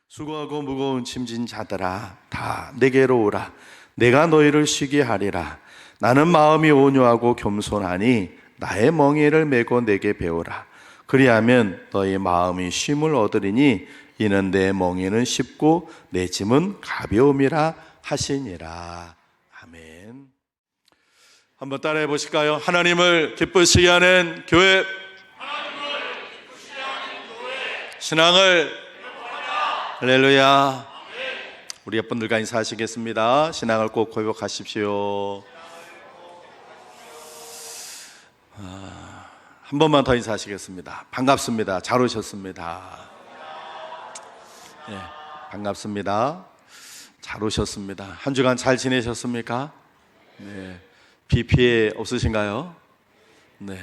수고하고 무거운 짐진 자들아 다 내게로 오라. 내가 너희를 쉬게 하리라. 나는 마음이 온유하고 겸손하니 나의 멍에를 메고 내게 배우라. 그리하면 너희 마음이 쉼을 얻으리니 이는 내 멍에는 쉽고 내 짐은 가벼움이라 하시니라. 아멘. 한번 따라해 보실까요? 하나님을 기쁘시게 하는 교회, 신앙을 할렐루야. 우리 예쁜들과 인사하시겠습니다. 신앙을 꼭 고백하십시오. 한 번만 더 인사하시겠습니다. 반갑습니다. 잘 오셨습니다. 네, 반갑습니다. 잘 오셨습니다. 한 주간 잘 지내셨습니까? 네, 비 피해 없으신가요? 네,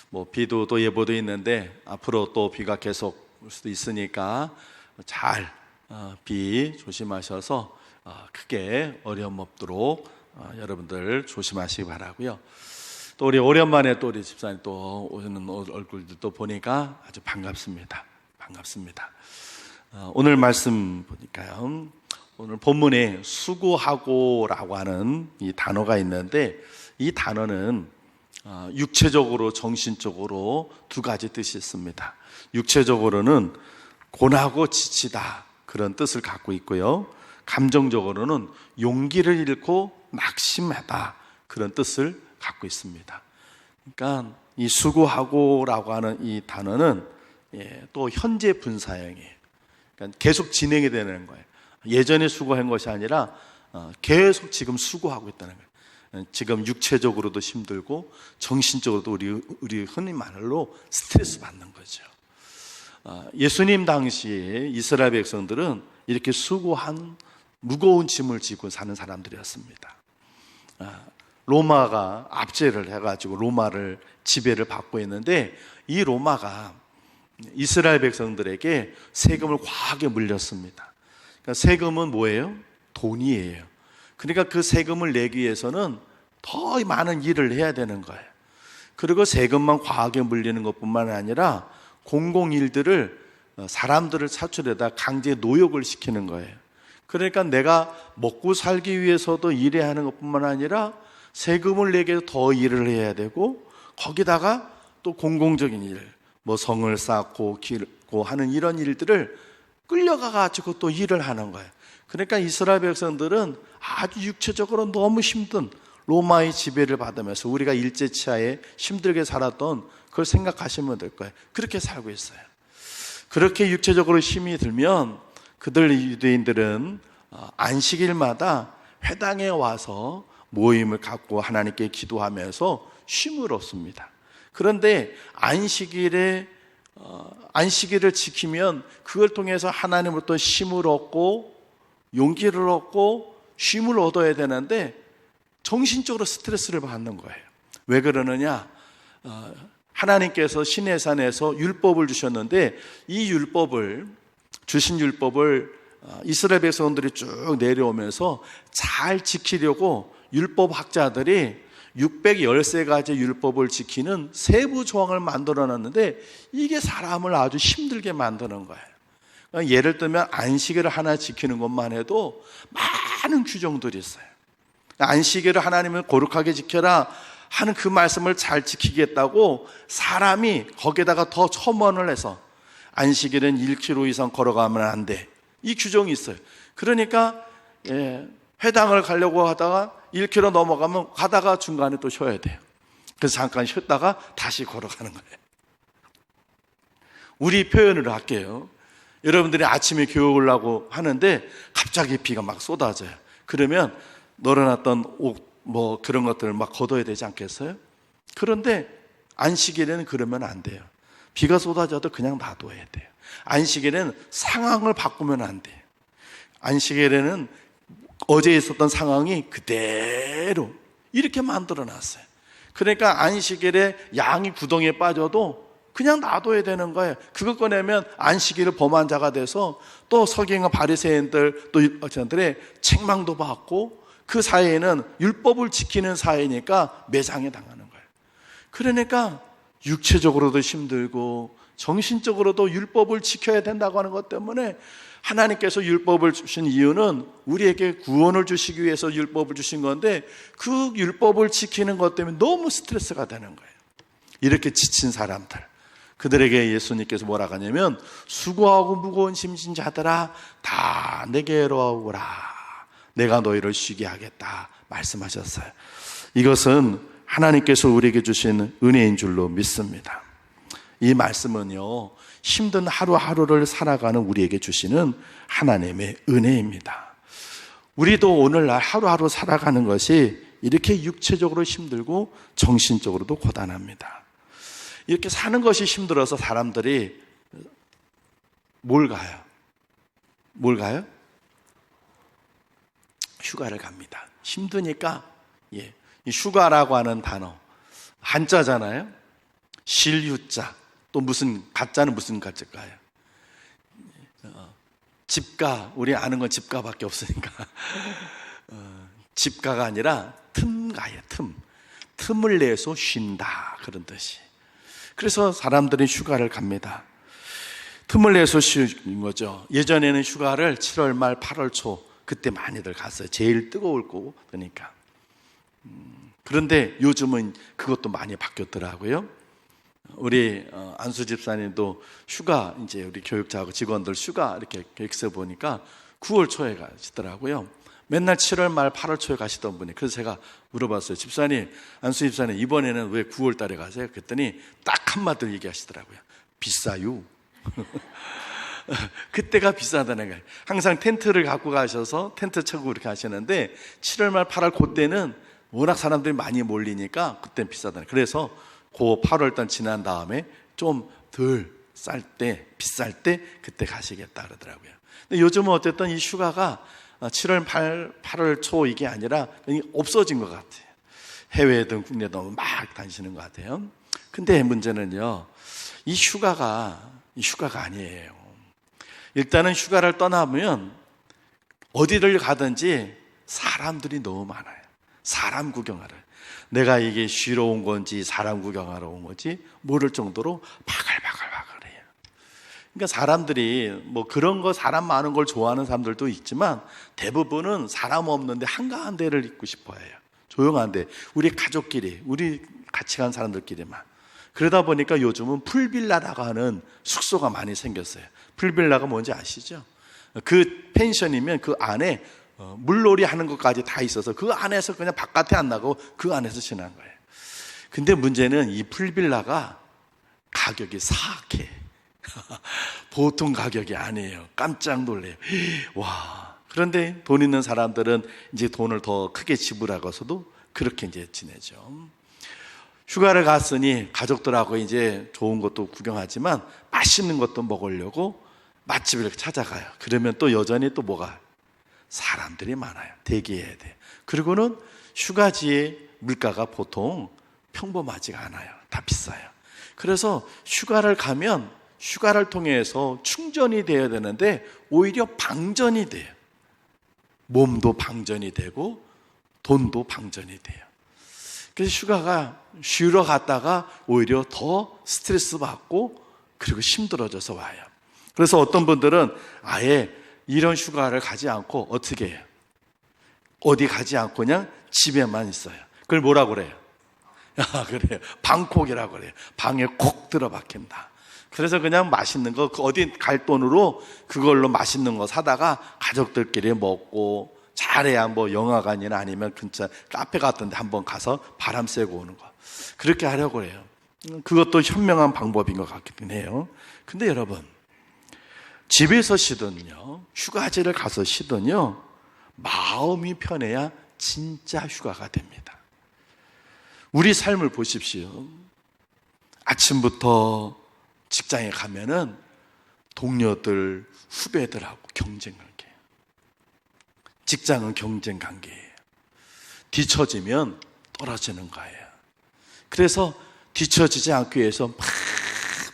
뭐 비도 또 예보도 있는데 앞으로 또 비가 계속 올 수도 있으니까 잘 비 조심하셔서 크게 어려움 없도록 여러분들 조심하시기 바라고요. 또 우리 오랜만에 또 우리 집사님 또 오시는 얼굴도 보니까 아주 반갑습니다. 반갑습니다. 오늘 말씀 보니까요, 오늘 본문에 수고하고라고 하는 이 단어가 있는데, 이 단어는 육체적으로 정신적으로 두 가지 뜻이 있습니다. 육체적으로는 고나고 지치다, 그런 뜻을 갖고 있고요, 감정적으로는 용기를 잃고 낙심하다, 그런 뜻을 갖고 있습니다. 그러니까 이 수고하고라고 하는 이 단어는 또 현재 분사형이에요. 그러니까 계속 진행이 되는 거예요. 예전에 수고한 것이 아니라 계속 지금 수고하고 있다는 거예요. 지금 육체적으로도 힘들고 정신적으로도 우리 흔히 말로 스트레스 받는 거죠. 예수님 당시에 이스라엘 백성들은 이렇게 수고한 무거운 짐을 지고 사는 사람들이었습니다. 로마가 압제를 해가지고 로마를 지배를 받고 있는데, 이 로마가 이스라엘 백성들에게 세금을 과하게 물렸습니다. 그러니까 세금은 뭐예요? 돈이에요. 그러니까 그 세금을 내기 위해서는 더 많은 일을 해야 되는 거예요. 그리고 세금만 과하게 물리는 것뿐만 아니라 공공일들을, 사람들을 차출해다 강제 노역을 시키는 거예요. 그러니까 내가 먹고 살기 위해서도 일해야 하는 것뿐만 아니라 세금을 내게 더 일을 해야 되고, 거기다가 또 공공적인 일, 뭐 성을 쌓고 기르고 하는 이런 일들을 끌려가 가지고 또 일을 하는 거예요. 그러니까 이스라엘 백성들은 아주 육체적으로 너무 힘든 로마의 지배를 받으면서 우리가 일제치하에 힘들게 살았던 그걸 생각하시면 될 거예요. 그렇게 살고 있어요. 그렇게 육체적으로 힘이 들면 그들 유대인들은 안식일마다 회당에 와서 모임을 갖고 하나님께 기도하면서 쉼을 얻습니다. 그런데 안식일을 지키면 그걸 통해서 하나님으로부터 힘을 얻고 용기를 얻고 쉼을 얻어야 되는데 정신적으로 스트레스를 받는 거예요. 왜 그러느냐? 하나님께서 시내산에서 율법을 주셨는데, 이 주신 율법을 이스라엘 백성들이 쭉 내려오면서 잘 지키려고 율법학자들이 613가지 율법을 지키는 세부 조항을 만들어 놨는데, 이게 사람을 아주 힘들게 만드는 거예요. 그러니까 예를 들면 안식일을 하나 지키는 것만 해도 많은 규정들이 있어요. 안식일을 하나님은 거룩하게 지켜라 하는 그 말씀을 잘 지키겠다고 사람이 거기에다가 더 첨언을 해서 안식일은 1km 이상 걸어가면 안 돼, 이 규정이 있어요. 그러니까 회당을 가려고 하다가 1km 넘어가면 가다가 중간에 또 쉬어야 돼요. 그래서 잠깐 쉬었다가 다시 걸어가는 거예요. 우리 표현을 할게요. 여러분들이 아침에 교회 오려고 하는데 갑자기 비가 막 쏟아져요. 그러면 널어놨던 옷 뭐 그런 것들을 막 걷어야 되지 않겠어요? 그런데 안식일에는 그러면 안 돼요. 비가 쏟아져도 그냥 놔둬야 돼요. 안식일에는 상황을 바꾸면 안 돼요. 안식일에는 어제 있었던 상황이 그대로 이렇게 만들어 놨어요. 그러니까 안식일에 양이 구덩이에 빠져도 그냥 놔둬야 되는 거예요. 그거 꺼내면 안식일을 범한 자가 돼서 또 서기관과 바리새인들 또 율법학자들의 책망도 받고, 그 사회에는 율법을 지키는 사회니까 매장에 당하는 거예요. 그러니까 육체적으로도 힘들고 정신적으로도 율법을 지켜야 된다고 하는 것 때문에 하나님께서 율법을 주신 이유는 우리에게 구원을 주시기 위해서 율법을 주신 건데 그 율법을 지키는 것 때문에 너무 스트레스가 되는 거예요. 이렇게 지친 사람들, 그들에게 예수님께서 뭐라고 하냐면 수고하고 무거운 짐진 자들아 다 내게로 오라, 내가 너희를 쉬게 하겠다 말씀하셨어요. 이것은 하나님께서 우리에게 주신 은혜인 줄로 믿습니다. 이 말씀은요, 힘든 하루하루를 살아가는 우리에게 주시는 하나님의 은혜입니다. 우리도 오늘날 하루하루 살아가는 것이 이렇게 육체적으로 힘들고 정신적으로도 고단합니다. 이렇게 사는 것이 힘들어서 사람들이 뭘 가요? 뭘 가요? 휴가를 갑니다. 힘드니까. 이 휴가라고 하는 단어 한자잖아요. 실휴자. 또 무슨 가짜는 무슨 가짜일까요? 집가, 우리 아는 건 집가밖에 없으니까 집가가 아니라 틈가예요. 틈을 내서 쉰다, 그런 뜻이. 그래서 사람들이 휴가를 갑니다. 틈을 내서 쉬는 거죠. 예전에는 휴가를 7월 말 8월 초 그때 많이들 갔어요. 제일 뜨거울 거고 그러니까. 그런데 요즘은 그것도 많이 바뀌었더라고요. 우리 안수 집사님도 휴가, 이제 우리 교육자하고 직원들 휴가 이렇게 계획서 보니까 9월 초에 가시더라고요. 맨날 7월 말 8월 초에 가시던 분이. 그래서 제가 물어봤어요. 집사님, 안수 집사님 이번에는 왜 9월 달에 가세요? 그랬더니 딱 한마디를 얘기하시더라고요. 비싸요. 그때가 비싸다는 거예요. 항상 텐트를 갖고 가셔서 텐트 쳐고 이렇게 하시는데 7월 말 8월 그때는 워낙 사람들이 많이 몰리니까 그때는 비싸다는 거예요. 그래서 그 8월 달 지난 다음에 좀 덜 쌀 때, 비쌀 때 그때 가시겠다 그러더라고요. 근데 요즘은 어쨌든 이 휴가가 7월 8월 초 이게 아니라 없어진 것 같아요. 해외든 국내든 막 다니시는 것 같아요. 근데 문제는요, 이 휴가가 아니에요. 일단은 휴가를 떠나면 어디를 가든지 사람들이 너무 많아요. 사람 구경하러. 내가 이게 쉬러 온 건지 사람 구경하러 온 건지 모를 정도로 바글바글바글해요. 그러니까 사람들이 뭐 그런 거 사람 많은 걸 좋아하는 사람들도 있지만 대부분은 사람 없는데 한가한 데를 있고 싶어 해요. 조용한 데, 우리 가족끼리, 우리 같이 간 사람들끼리만. 그러다 보니까 요즘은 풀빌라라고 하는 숙소가 많이 생겼어요. 풀빌라가 뭔지 아시죠? 그 펜션이면 그 안에 물놀이 하는 것까지 다 있어서 그 안에서 그냥 바깥에 안 나가고 그 안에서 지난 거예요. 근데 문제는 이 풀빌라가 가격이 사악해. 보통 가격이 아니에요. 깜짝 놀래요. 와. 그런데 돈 있는 사람들은 이제 돈을 더 크게 지불하고서도 그렇게 이제 지내죠. 휴가를 갔으니 가족들하고 이제 좋은 것도 구경하지만 맛있는 것도 먹으려고 맛집을 찾아가요. 그러면 또 여전히 또 뭐가? 사람들이 많아요. 대기해야 돼요. 그리고는 휴가지의 물가가 보통 평범하지가 않아요. 다 비싸요. 그래서 휴가를 가면 휴가를 통해서 충전이 돼야 되는데 오히려 방전이 돼요. 몸도 방전이 되고 돈도 방전이 돼요. 그래서 휴가가 쉬러 갔다가 오히려 더 스트레스 받고 그리고 힘들어져서 와요. 그래서 어떤 분들은 아예 이런 휴가를 가지 않고 어떻게 해요? 어디 가지 않고 그냥 집에만 있어요. 그걸 뭐라고 그래요? 그래요. 방콕이라고 그래요. 방에 콕 들어박힌다. 그래서 그냥 맛있는 거, 어디 갈 돈으로 그걸로 맛있는 거 사다가 가족들끼리 먹고 잘해야 뭐 영화관이나 아니면 근처 카페 같은 데 한번 가서 바람 쐬고 오는 거. 그렇게 하려고 해요. 그것도 현명한 방법인 것 같긴 해요. 근데 여러분, 집에서 쉬든요, 휴가지를 가서 쉬든요, 마음이 편해야 진짜 휴가가 됩니다. 우리 삶을 보십시오. 아침부터 직장에 가면은 동료들, 후배들하고 경쟁 관계예요. 직장은 경쟁 관계예요. 뒤처지면 떨어지는 거예요. 그래서 뒤처지지 않기 위해서 막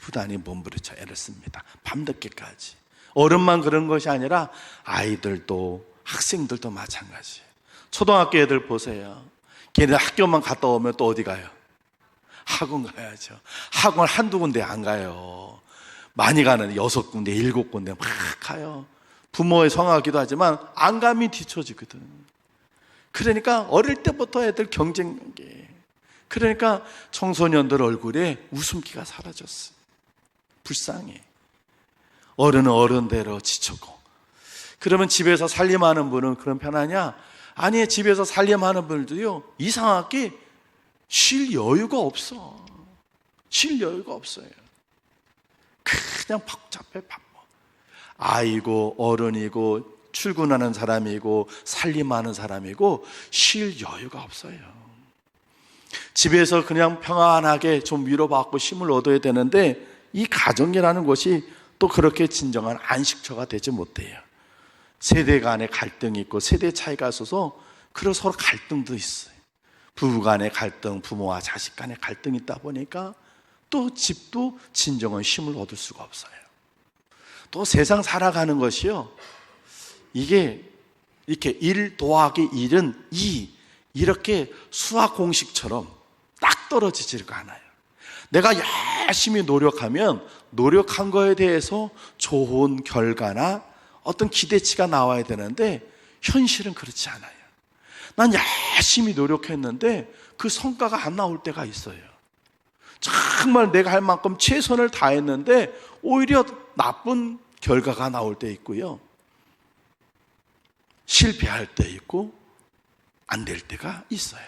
부단히 몸부림쳐 애를 씁니다. 밤늦게까지. 어른만 그런 것이 아니라 아이들도 학생들도 마찬가지예요. 초등학교 애들 보세요. 걔네 학교만 갔다 오면 또 어디 가요? 학원 가야죠. 학원 한두 군데 안 가요. 많이 가는 6군데, 7군데 막 가요. 부모의 성하기도 하지만 안감이 뒤처지거든. 그러니까 어릴 때부터 애들 경쟁관계. 그러니까 청소년들 얼굴에 웃음기가 사라졌어. 불쌍해. 어른은 어른대로 지쳤고. 그러면 집에서 살림하는 분은 그런 편하냐? 아니, 집에서 살림하는 분들도요, 이상하게 쉴 여유가 없어. 쉴 여유가 없어요. 그냥 복잡해, 바빠. 아이고, 어른이고, 출근하는 사람이고, 살림하는 사람이고, 쉴 여유가 없어요. 집에서 그냥 평안하게 좀 위로받고 힘을 얻어야 되는데, 이 가정이라는 것이 또 그렇게 진정한 안식처가 되지 못해요. 세대 간의 갈등이 있고, 세대 차이가 있어서, 그래서 서로 갈등도 있어요. 부부 간의 갈등, 부모와 자식 간의 갈등이 있다 보니까, 또 집도 진정한 힘을 얻을 수가 없어요. 또 세상 살아가는 것이요, 이게 이렇게 1 더하기 1은 2 이렇게 수학 공식처럼 딱 떨어지지가 않아요. 내가 열심히 노력하면 노력한 거에 대해서 좋은 결과나 어떤 기대치가 나와야 되는데 현실은 그렇지 않아요. 난 열심히 노력했는데 그 성과가 안 나올 때가 있어요. 정말 내가 할 만큼 최선을 다했는데 오히려 나쁜 결과가 나올 때 있고요. 실패할 때 있고 안 될 때가 있어요.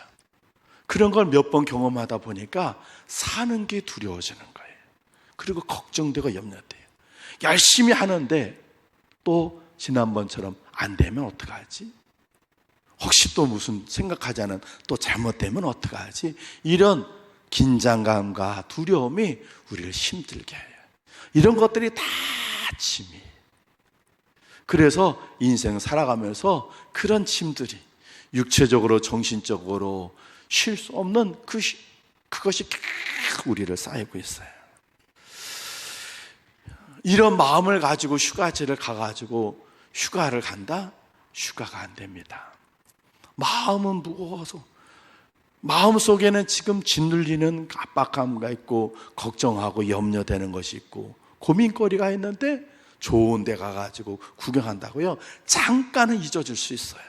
그런 걸 몇 번 경험하다 보니까 사는 게 두려워지는 거예요. 그리고 걱정되고 염려돼요. 열심히 하는데 또 지난번처럼 안 되면 어떡하지? 혹시 또 무슨 생각하지 않은 또 잘못되면 어떡하지? 이런 긴장감과 두려움이 우리를 힘들게 해요. 이런 것들이 다 짐이에요. 그래서 인생 살아가면서 그런 짐들이 육체적으로 정신적으로 쉴 수 없는 그것이 우리를 쌓이고 있어요. 이런 마음을 가지고 휴가지를 가가지고 휴가를 간다? 휴가가 안 됩니다. 마음은 무거워서 마음속에는 지금 짓눌리는 압박감가 있고 걱정하고 염려되는 것이 있고 고민거리가 있는데 좋은 데 가가지고 구경한다고요? 잠깐은 잊어줄 수 있어요.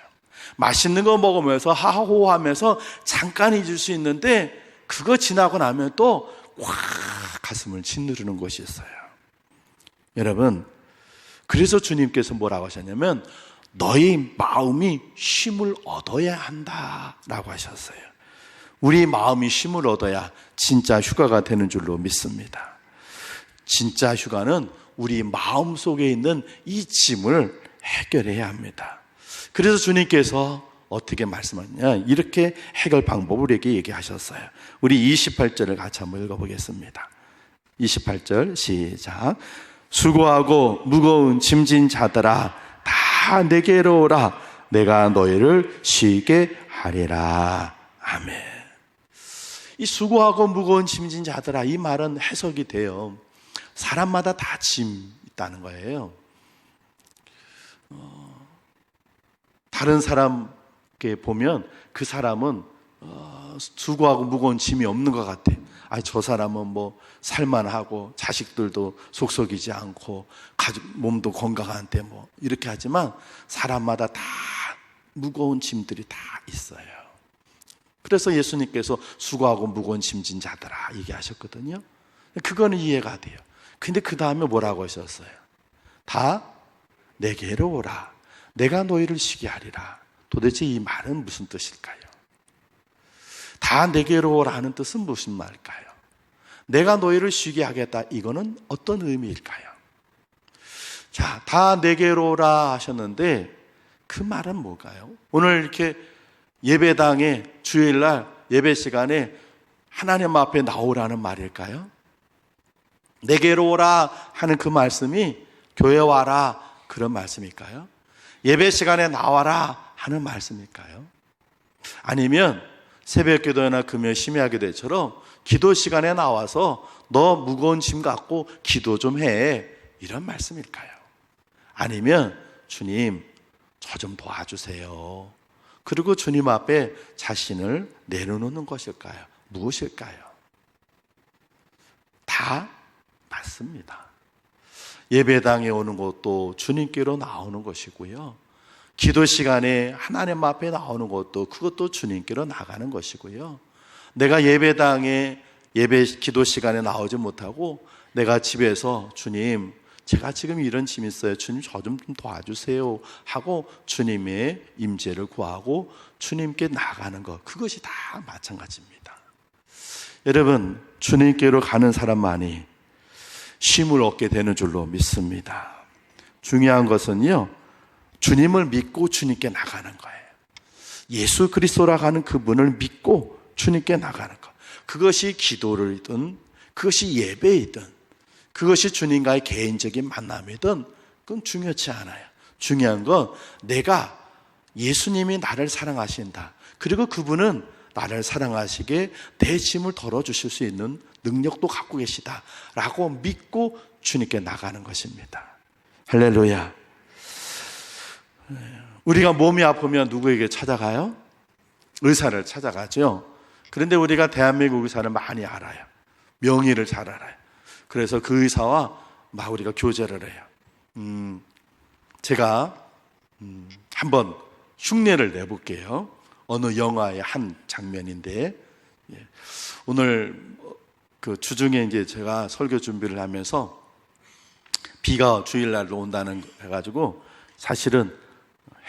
맛있는 거 먹으면서 하하호호하면서 잠깐 잊을 수 있는데 그거 지나고 나면 또 확 가슴을 짓누르는 것이 있어요. 여러분, 그래서 주님께서 뭐라고 하셨냐면 너희 마음이 쉼을 얻어야 한다라고 하셨어요. 우리 마음이 쉼을 얻어야 진짜 휴가가 되는 줄로 믿습니다. 진짜 휴가는 우리 마음 속에 있는 이 짐을 해결해야 합니다. 그래서 주님께서 어떻게 말씀하느냐, 이렇게 해결 방법을 우리에게 얘기하셨어요. 우리 28절을 같이 한번 읽어보겠습니다. 28절 시작. 수고하고 무거운 짐진 자들아 다 내게로 오라. 내가 너희를 쉬게 하리라. 아멘. 이 수고하고 무거운 짐진 자들아, 이 말은 해석이 돼요. 사람마다 다 짐 있다는 거예요. 다른 사람께 보면 그 사람은 수고하고 무거운 짐이 없는 것 같아. 아니, 저 사람은 뭐 살만하고 자식들도 속썩이지 않고 가족 몸도 건강한데 뭐 이렇게 하지만 사람마다 다 무거운 짐들이 다 있어요. 그래서 예수님께서 수고하고 무거운 짐진 자들아 얘기하셨거든요. 그거는 이해가 돼요. 근데 그 다음에 뭐라고 하셨어요? 다 내게로 오라. 내가 너희를 쉬게 하리라. 도대체 이 말은 무슨 뜻일까요? 다 내게로 오라 하는 뜻은 무슨 말일까요? 내가 너희를 쉬게 하겠다. 이거는 어떤 의미일까요? 자, 다 내게로 오라 하셨는데 그 말은 뭘까요? 오늘 이렇게 예배당에 주일날 예배 시간에 하나님 앞에 나오라는 말일까요? 내게로 오라 하는 그 말씀이 교회 와라 그런 말씀일까요? 예배 시간에 나와라 하는 말씀일까요? 아니면 새벽 기도나 금요 심야 기도처럼 기도 시간에 나와서 너 무거운 짐 갖고 기도 좀 해 이런 말씀일까요? 아니면 주님 저 좀 도와주세요. 그리고 주님 앞에 자신을 내려놓는 것일까요? 무엇일까요? 다 맞습니다. 예배당에 오는 것도 주님께로 나오는 것이고요. 기도 시간에 하나님 앞에 나오는 것도 그것도 주님께로 나가는 것이고요. 내가 예배당에 기도 시간에 나오지 못하고 내가 집에서 주님, 제가 지금 이런 짐이 있어요. 주님 저 좀 도와주세요 하고 주님의 임재를 구하고 주님께 나가는 것, 그것이 다 마찬가지입니다. 여러분, 주님께로 가는 사람만이 쉼을 얻게 되는 줄로 믿습니다. 중요한 것은요, 주님을 믿고 주님께 나가는 거예요. 예수 그리스도라고 하는 그분을 믿고 주님께 나가는 것. 그것이 기도를든 그것이 예배이든 그것이 주님과의 개인적인 만남이든 그건 중요치 않아요. 중요한 건 내가 예수님이 나를 사랑하신다. 그리고 그분은 나를 사랑하시게 내 짐을 덜어주실 수 있는 능력도 갖고 계시다라고 믿고 주님께 나가는 것입니다. 할렐루야. 우리가 몸이 아프면 누구에게 찾아가요? 의사를 찾아가죠. 그런데 우리가 대한민국 의사를 많이 알아요. 명의를 잘 알아요. 그래서 그 의사와 막 우리가 교제를 해요. 제가 한번 흉내를 내볼게요. 어느 영화의 한 장면인데, 오늘 그 주중에 이제 제가 설교 준비를 하면서 비가 주일날로 온다는 해가지고 사실은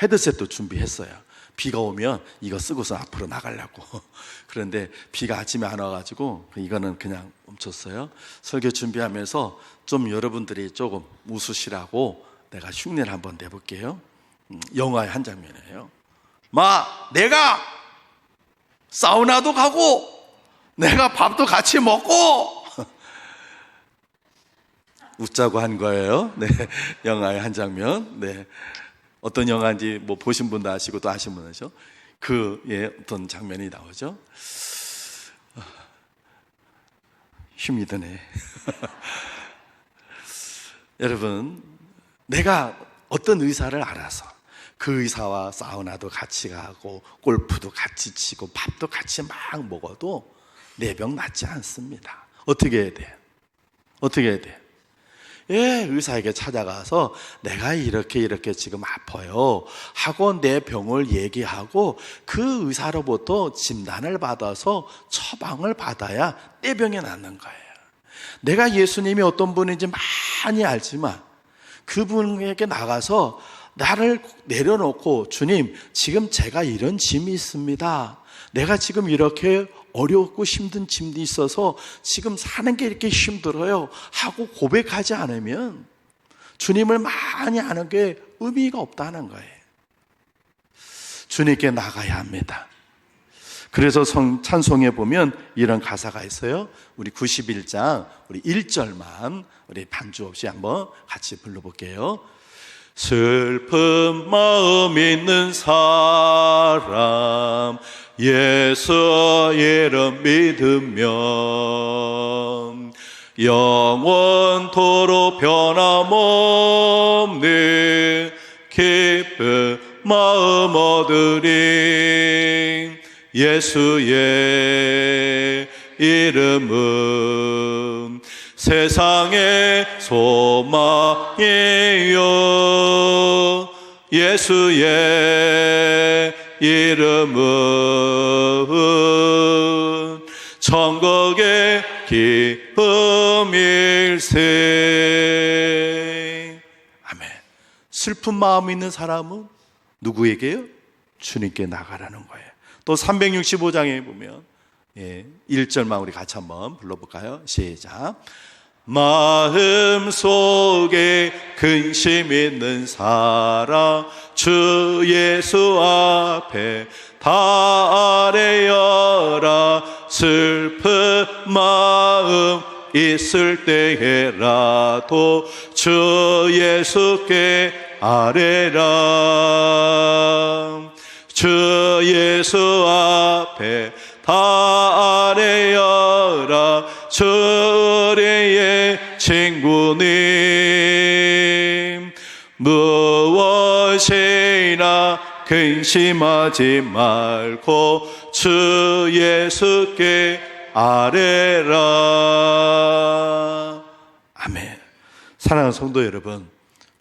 헤드셋도 준비했어요. 비가 오면 이거 쓰고서 앞으로 나가려고. 그런데 비가 아침에 안 와가지고 이거는 그냥 멈췄어요. 설교 준비하면서 좀 여러분들이 조금 웃으시라고 내가 흉내를 한번 내볼게요. 영화의 한 장면이에요. 내가 사우나도 가고 내가 밥도 같이 먹고 웃자고 한 거예요. 네, 영화의 한 장면. 네, 어떤 영화인지 뭐 보신 분도 아시고 또 아신 분 아시죠? 어떤 장면이 나오죠. 힘이 드네. 여러분, 내가 어떤 의사를 알아서 그 의사와 사우나도 같이 가고 골프도 같이 치고 밥도 같이 막 먹어도 내 병 낫지 않습니다. 어떻게 해야 돼요? 어떻게 해야 돼요? 의사에게 찾아가서 내가 이렇게 지금 아파요 하고 내 병을 얘기하고 그 의사로부터 진단을 받아서 처방을 받아야 내 병이 낫는 거예요. 내가 예수님이 어떤 분인지 많이 알지만 그분에게 나가서 나를 내려놓고 주님, 지금 제가 이런 짐이 있습니다. 내가 지금 이렇게 어렵고 힘든 짐이 있어서 지금 사는 게 이렇게 힘들어요 하고 고백하지 않으면 주님을 많이 아는 게 의미가 없다는 거예요. 주님께 나가야 합니다. 그래서 찬송에 보면 이런 가사가 있어요. 우리 91장 우리 1절만 우리 반주 없이 한번 같이 불러볼게요. 슬픈 마음 있는 사람 예수 이름 믿으면 영원토록 변함없는 기쁜 마음 얻으리. 예수의 이름은 세상의 소망이요 예수의 이름은 천국의 기쁨일세. 아멘. 슬픈 마음 있는 사람은 누구에게요? 주님께 나가라는 거예요. 또 365장에 보면 1절만 우리 같이 한번 불러볼까요? 시작. 마음속에 근심 있는 사람 주 예수 앞에 다 아뢰어라. 슬픈 마음 있을 때에라도 주 예수께 아뢰라. 주 예수 앞에 다 아뢰어라. 주 우리의 친구님 무엇이나 근심하지 말고 주 예수께 아뢰라. 아멘. 사랑하는 성도 여러분,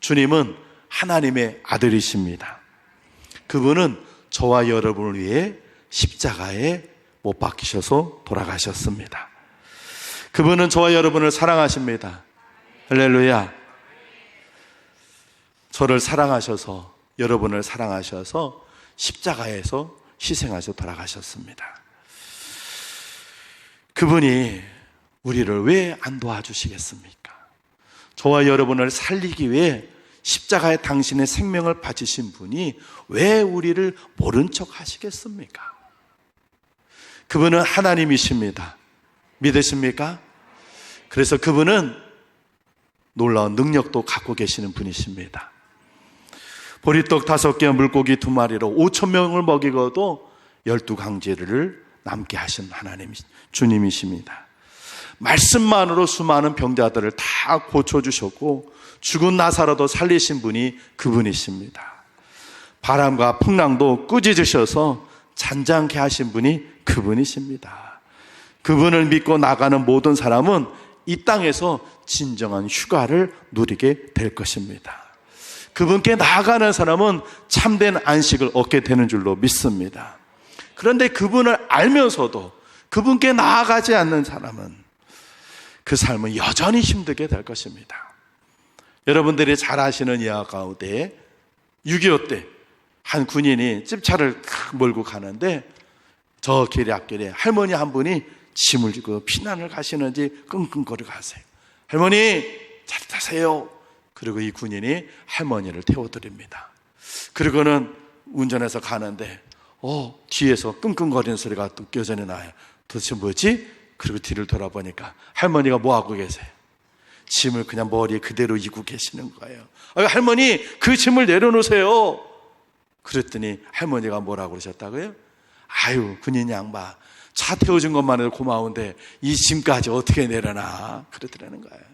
주님은 하나님의 아들이십니다. 그분은 저와 여러분을 위해 십자가에 못 박히셔서 돌아가셨습니다. 그분은 저와 여러분을 사랑하십니다. 할렐루야. 저를 사랑하셔서, 여러분을 사랑하셔서 십자가에서 희생하셔서 돌아가셨습니다. 그분이 우리를 왜 안 도와주시겠습니까? 저와 여러분을 살리기 위해 십자가에 당신의 생명을 바치신 분이 왜 우리를 모른 척 하시겠습니까? 그분은 하나님이십니다. 믿으십니까? 그래서 그분은 놀라운 능력도 갖고 계시는 분이십니다. 보리떡 5개와 물고기 2마리로 5,000명을 먹이고도 12강제를 남게 하신 하나님, 주님이십니다. 말씀만으로 수많은 병자들을 다 고쳐주셨고 죽은 나사로도 살리신 분이 그분이십니다. 바람과 풍랑도 꾸짖으셔서 잔잔케 하신 분이 그분이십니다. 그분을 믿고 나가는 모든 사람은 이 땅에서 진정한 휴가를 누리게 될 것입니다. 그분께 나아가는 사람은 참된 안식을 얻게 되는 줄로 믿습니다. 그런데 그분을 알면서도 그분께 나아가지 않는 사람은 그 삶은 여전히 힘들게 될 것입니다. 여러분들이 잘 아시는 이야기 가운데 6.25 때 한 군인이 집차를 몰고 가는데 저 길의 앞길에 할머니 한 분이 짐을 지고 피난을 가시는지 끙끙거리고 가세요. 할머니 잘 타세요. 그리고 이 군인이 할머니를 태워드립니다. 그리고는 운전해서 가는데 뒤에서 끙끙거리는 소리가 또 여전히 나요. 도대체 뭐지? 그리고 뒤를 돌아보니까 할머니가 뭐하고 계세요? 짐을 그냥 머리에 그대로 이고 계시는 거예요. 할머니 그 짐을 내려놓으세요. 그랬더니 할머니가 뭐라고 그러셨다고요? 아유 군인 양반, 차 태워준 것만 해도 고마운데 이 짐까지 어떻게 내려놔? 그러더라는 거예요.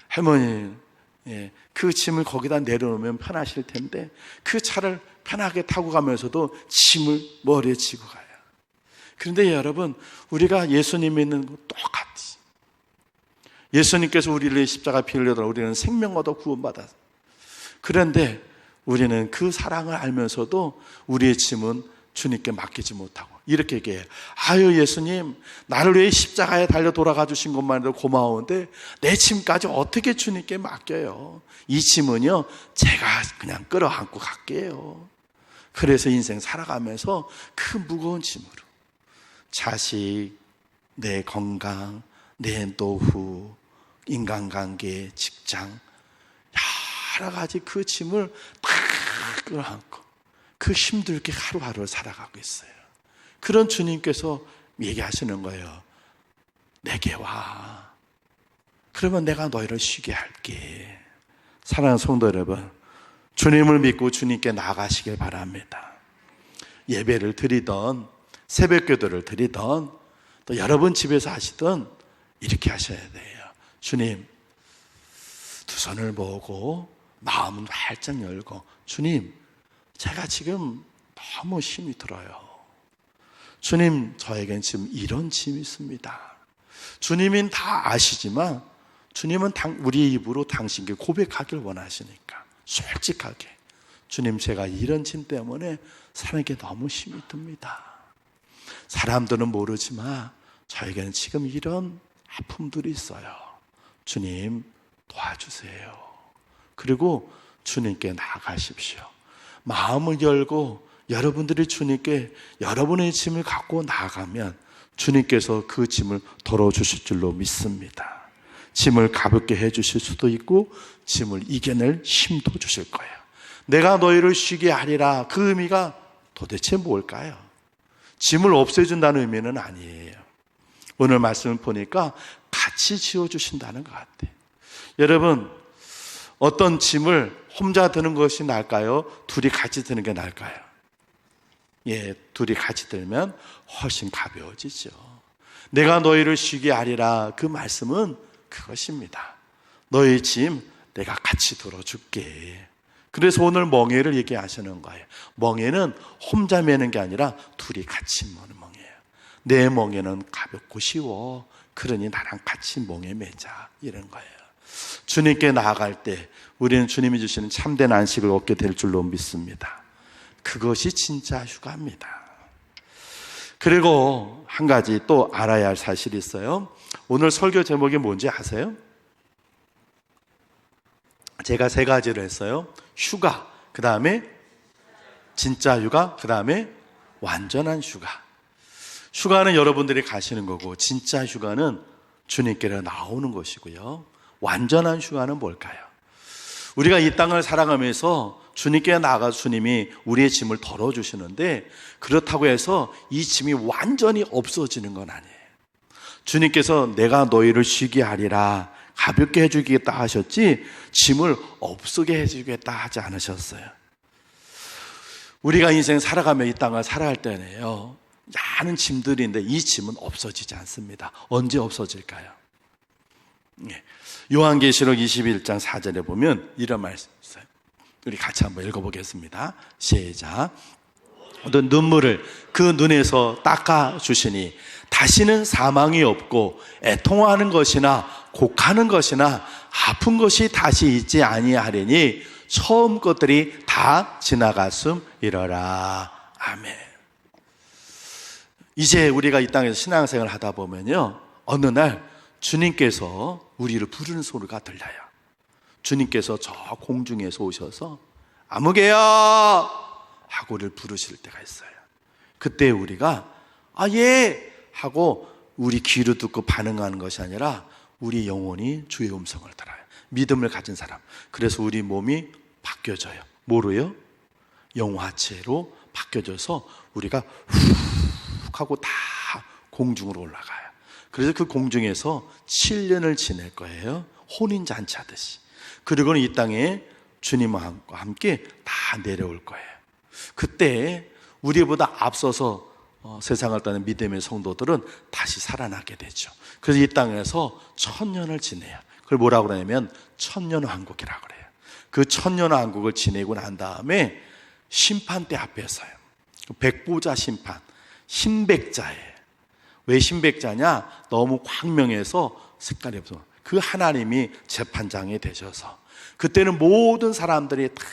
할머니, 그 짐을 거기다 내려놓으면 편하실 텐데 그 차를 편하게 타고 가면서도 짐을 머리에 지고 가요. 그런데 여러분, 우리가 예수님 믿는 거 똑같이, 예수님께서 우리를 십자가 피 흘려서 우리는 생명 얻어 구원받았어요. 그런데 우리는 그 사랑을 알면서도 우리의 짐은 주님께 맡기지 못하고 이렇게 얘기해요. 아유 예수님, 나를 위해 십자가에 달려 돌아가 주신 것만 해도 고마운데 내 짐까지 어떻게 주님께 맡겨요? 이 짐은요 제가 그냥 끌어안고 갈게요. 그래서 인생 살아가면서 그 무거운 짐으로 자식, 내 건강, 내 노후, 인간관계, 직장, 여러 가지 그 짐을 다 끌어안고 그 힘들게 하루하루를 살아가고 있어요. 그런 주님께서 얘기하시는 거예요. 내게 와. 그러면 내가 너희를 쉬게 할게. 사랑하는 성도 여러분, 주님을 믿고 주님께 나아가시길 바랍니다. 예배를 드리던, 새벽 기도를 드리던, 또 여러분 집에서 하시던 이렇게 하셔야 돼요. 주님, 두 손을 모으고 마음은 활짝 열고, 주님, 제가 지금 너무 힘이 들어요. 주님, 저에겐 지금 이런 짐이 있습니다. 주님은 다 아시지만 주님은 우리 입으로 당신께 고백하길 원하시니까 솔직하게, 주님, 제가 이런 짐 때문에 사는 게 너무 힘이 듭니다. 사람들은 모르지만 저에게는 지금 이런 아픔들이 있어요. 주님, 도와주세요. 그리고 주님께 나아가십시오. 마음을 열고 여러분들이 주님께 여러분의 짐을 갖고 나아가면 주님께서 그 짐을 덜어주실 줄로 믿습니다. 짐을 가볍게 해주실 수도 있고 짐을 이겨낼 힘도 주실 거예요. 내가 너희를 쉬게 하리라, 그 의미가 도대체 뭘까요? 짐을 없애준다는 의미는 아니에요. 오늘 말씀을 보니까 같이 지어주신다는 것 같아요. 여러분, 어떤 짐을 혼자 드는 것이 나을까요? 둘이 같이 드는 게 나을까요? 예, 둘이 같이 들면 훨씬 가벼워지죠. 내가 너희를 쉬게 하리라, 그 말씀은 그것입니다. 너희 짐 내가 같이 들어줄게. 그래서 오늘 멍에를 얘기하시는 거예요. 멍에는 혼자 매는 게 아니라 둘이 같이 매는 멍에예요. 내 멍에는 가볍고 쉬워. 그러니 나랑 같이 멍에 매자. 이런 거예요. 주님께 나아갈 때 우리는 주님이 주시는 참된 안식을 얻게 될 줄로 믿습니다. 그것이 진짜 휴가입니다. 그리고 한 가지 또 알아야 할 사실이 있어요. 오늘 설교 제목이 뭔지 아세요? 제가 3가지를 했어요. 휴가, 그 다음에 진짜 휴가, 그 다음에 완전한 휴가. 휴가는 여러분들이 가시는 거고, 진짜 휴가는 주님께로 나오는 것이고요. 완전한 휴가는 뭘까요? 우리가 이 땅을 살아가면서 주님께 나아가서 주님이 우리의 짐을 덜어주시는데, 그렇다고 해서 이 짐이 완전히 없어지는 건 아니에요. 주님께서 내가 너희를 쉬게 하리라, 가볍게 해주겠다 하셨지 짐을 없게 해주겠다 하지 않으셨어요. 우리가 인생 살아가며 이 땅을 살아갈 때는요, 많은 짐들인데 이 짐은 없어지지 않습니다. 언제 없어질까요? 요한계시록 21장 4절에 보면 이런 말씀이 있어요. 우리 같이 한번 읽어보겠습니다. 시작. 어떤 눈물을 그 눈에서 닦아주시니 다시는 사망이 없고 애통하는 것이나 곡하는 것이나 아픈 것이 다시 있지 아니하리니 처음 것들이 다 지나갔음이러라. 아멘. 이제 우리가 이 땅에서 신앙생활을 하다 보면요, 어느 날 주님께서 우리를 부르는 소리가 들려요. 주님께서 저 공중에서 오셔서 아무개야 하고 우리를 부르실 때가 있어요. 그때 우리가 예 하고 우리 귀로 듣고 반응하는 것이 아니라 우리 영혼이 주의 음성을 들어요. 믿음을 가진 사람. 그래서 우리 몸이 바뀌어져요. 뭐로요? 영화체로 바뀌어져서 우리가 훅 하고 다 공중으로 올라가요. 그래서 그 공중에서 7년을 지낼 거예요. 혼인잔치 하듯이. 그리고는 이 땅에 주님과 함께 다 내려올 거예요. 그때 우리보다 앞서서 세상을 떠난 믿음의 성도들은 다시 살아나게 되죠. 그래서 이 땅에서 1000년을 지내요. 그걸 뭐라고 그러냐면 천년왕국이라고 그래요. 그 천년왕국을 지내고 난 다음에 심판대 앞에서요, 백보자 심판, 신백자예요. 왜 신백자냐? 너무 광명해서 색깔이 없어. 그 하나님이 재판장이 되셔서 그때는 모든 사람들이 다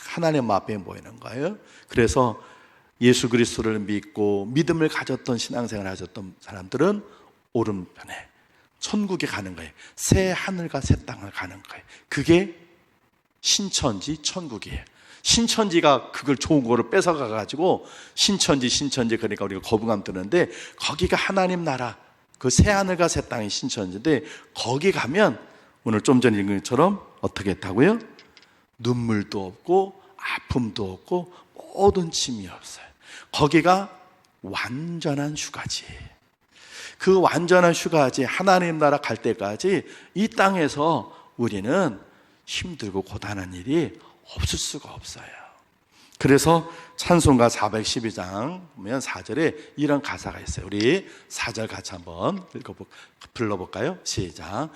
하나님 앞에 모이는 거예요. 그래서 예수 그리스도를 믿고 믿음을 가졌던 신앙생활을 하셨던 사람들은 오른편에 천국에 가는 거예요. 새 하늘과 새 땅을 가는 거예요. 그게 신천지 천국이에요. 신천지가 그걸 좋은 거를 뺏어가가지고 신천지 그러니까 우리가 거부감 드는데, 거기가 하나님 나라, 그 새 하늘과 새 땅이 신천지인데, 거기 가면 오늘 좀 전에 읽은 것처럼 어떻게 했다고요? 눈물도 없고 아픔도 없고 모든 짐이 없어요. 거기가 완전한 휴가지. 그 완전한 휴가지, 하나님 나라 갈 때까지 이 땅에서 우리는 힘들고 고단한 일이 없을 수가 없어요. 그래서 찬송가 412장 보면 4절에 이런 가사가 있어요. 우리 4절 같이 한번 불러볼까요? 시작.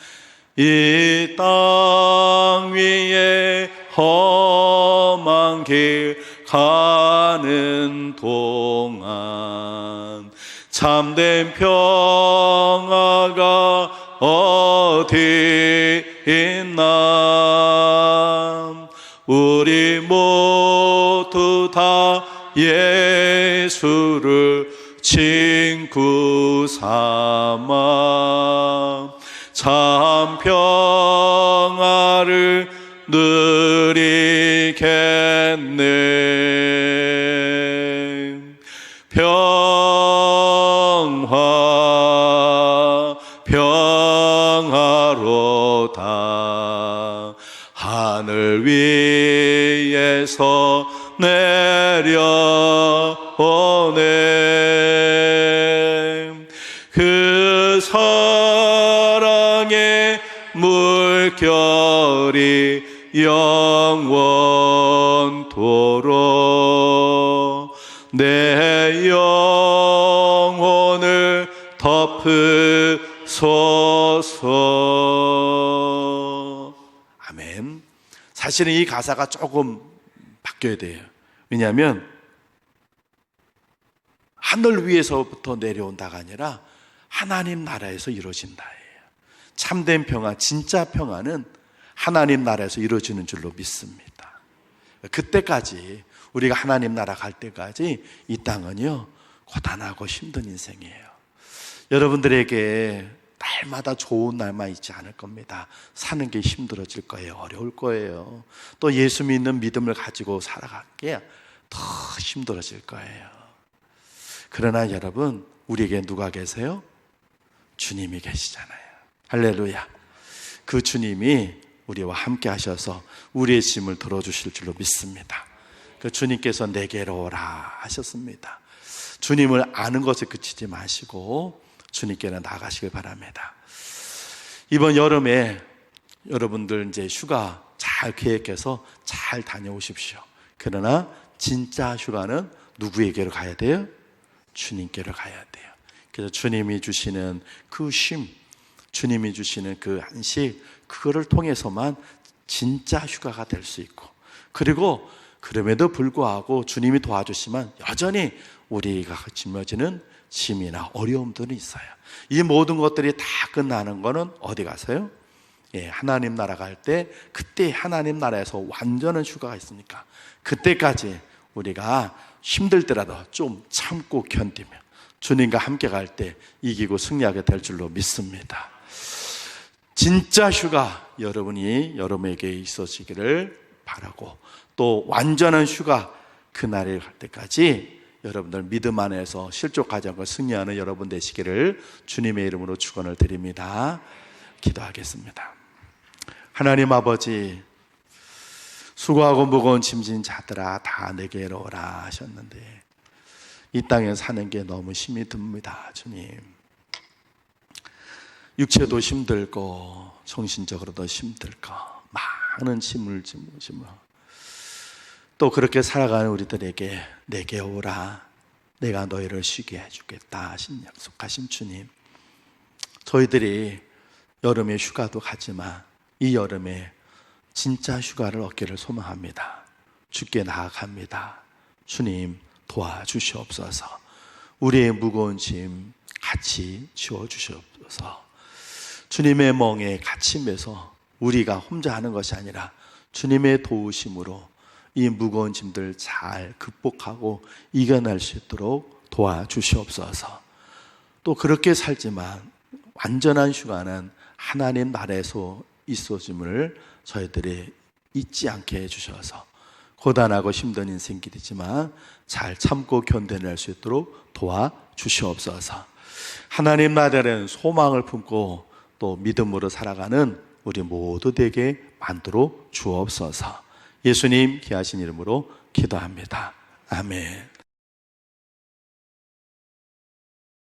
이 땅 위에 험한 길 가는 동안 참된 평화가 어디 있나. 우리 모두 다 예수를 친구 삼아 참 평화를 누리겠네. 평화로다. 하늘 위에서 내려오네. 그 사랑의 물결이 영원토록 내 영혼을 덮으소서. 아멘. 사실은 이 가사가 조금 바뀌어야 돼요. 왜냐하면 하늘 위에서부터 내려온다가 아니라 하나님 나라에서 이루어진다예요. 참된 평화, 진짜 평화는 하나님 나라에서 이루어지는 줄로 믿습니다. 그때까지, 우리가 하나님 나라 갈 때까지 이 땅은요, 고단하고 힘든 인생이에요. 여러분들에게 날마다 좋은 날만 있지 않을 겁니다. 사는 게 힘들어질 거예요. 어려울 거예요. 또 예수 믿는 믿음을 가지고 살아가기에 더 힘들어질 거예요. 그러나 여러분, 우리에게 누가 계세요? 주님이 계시잖아요. 할렐루야. 그 주님이 우리와 함께 하셔서 우리의 짐을 들어주실 줄로 믿습니다. 그 주님께서 내게로 오라 하셨습니다. 주님을 아는 것에 그치지 마시고 주님께는 나가시길 바랍니다. 이번 여름에 여러분들 이제 휴가 잘 계획해서 잘 다녀오십시오. 그러나 진짜 휴가는 누구에게로 가야 돼요? 주님께로 가야 돼요. 그래서 주님이 주시는 그 쉼, 주님이 주시는 그 안식, 그거를 통해서만 진짜 휴가가 될 수 있고, 그리고 그럼에도 불구하고 주님이 도와주시면 여전히 우리가 짊어지는 짐이나 어려움들이 있어요. 이 모든 것들이 다 끝나는 거는 어디 가서요? 하나님 나라 갈 때, 그때 하나님 나라에서 완전한 휴가가 있으니까 그때까지 우리가 힘들 때라도 좀 참고 견디며 주님과 함께 갈 때 이기고 승리하게 될 줄로 믿습니다. 진짜 휴가 여러분에게 있어지기를 바라고, 또 완전한 휴가 그날에 갈 때까지 여러분들 믿음 안에서 실족하지 않고 승리하는 여러분 되시기를 주님의 이름으로 축원을 드립니다. 기도하겠습니다. 하나님 아버지, 수고하고 무거운 짐진 자들아 다 내게로 오라 하셨는데 이 땅에 사는 게 너무 힘이 듭니다. 주님, 육체도 힘들고 정신적으로도 힘들고 많은 짐을 짊어 또 그렇게 살아가는 우리들에게 내게 오라, 내가 너희를 쉬게 해주겠다 하신 약속하신 주님, 저희들이 여름에 휴가도 가지만 이 여름에 진짜 휴가를 얻기를 소망합니다. 주께 나아갑니다. 주님 도와주시옵소서. 우리의 무거운 짐 같이 지워주시옵소서. 주님의 멍에 같이 매서 우리가 혼자 하는 것이 아니라 주님의 도우심으로 이 무거운 짐들 잘 극복하고 이겨낼 수 있도록 도와주시옵소서. 또 그렇게 살지만 완전한 휴가는 하나님 나라에서 있어짐을 저희들이 잊지 않게 해주셔서 고단하고 힘든 인생길이지만 잘 참고 견뎌낼 수 있도록 도와주시옵소서. 하나님 나라는 소망을 품고 또 믿음으로 살아가는 우리 모두 되게 만들어 주옵소서. 예수님 귀하신 이름으로 기도합니다. 아멘.